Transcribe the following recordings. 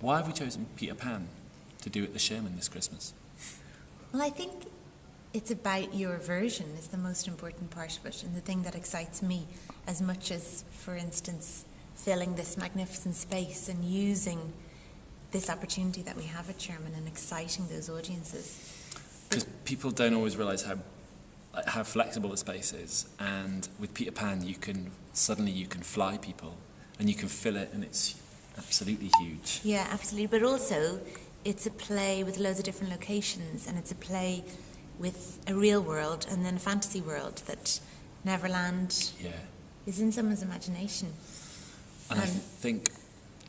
Why have we chosen Peter Pan to do at the Sherman this Christmas? Well, I think it's about your version is the most important part of it, and the thing that excites me as much as, for instance, filling this magnificent space and using this opportunity that we have at Sherman and exciting those audiences. Because people don't always realise how flexible the space is, and with Peter Pan you can fly people and you can fill it, and it's absolutely huge. Yeah, absolutely. But also it's a play with loads of different locations, and it's a play with a real world and then a fantasy world that Neverland is in someone's imagination. And I think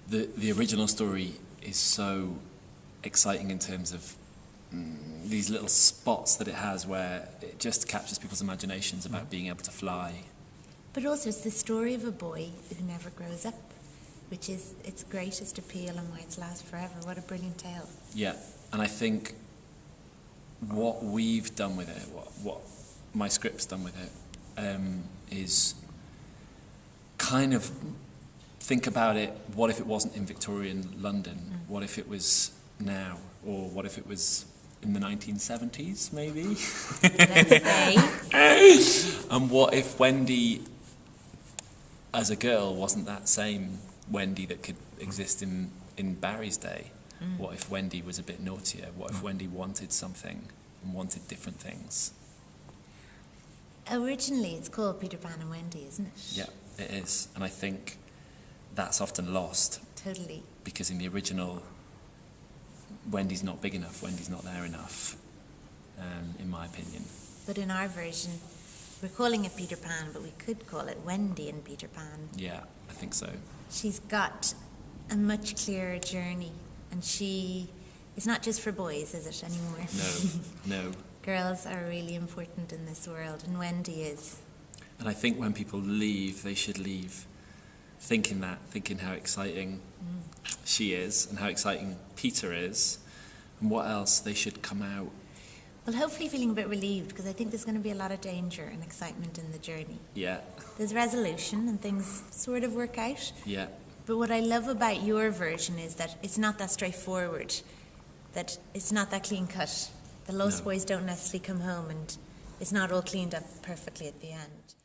the original story is so exciting in terms of these little spots that it has where it just captures people's imaginations about being able to fly. But also it's the story of a boy who never grows up, which is its greatest appeal and why it's last forever. What a brilliant tale. Yeah, and I think what we've done with it, what my script's done with it, is kind of think about it, what if it wasn't in Victorian London? What if it was now? Or what if it was in the 1970s, maybe? Let's say. And what if Wendy, as a girl, wasn't that same Wendy that could exist in Barry's day? What if Wendy was a bit naughtier? What if Wendy wanted something and wanted different things? Originally it's called Peter Pan and Wendy, isn't it? Yeah, it is. And I think that's often lost. Totally. Because in the original, Wendy's not big enough, Wendy's not there enough, in my opinion. But in our version, we're calling it Peter Pan, but we could call it Wendy and Peter Pan. Yeah, I think so. She's got a much clearer journey, and she is not just for boys, is it, anymore? No. Girls are really important in this world, and Wendy is. And I think when people leave, they should leave thinking how exciting she is and how exciting Peter is, and what else they should come out. Well, hopefully feeling a bit relieved, because I think there's going to be a lot of danger and excitement in the journey. Yeah. There's resolution and things sort of work out. Yeah. But what I love about your version is that it's not that straightforward, that it's not that clean cut. The Lost Boys don't necessarily come home and it's not all cleaned up perfectly at the end.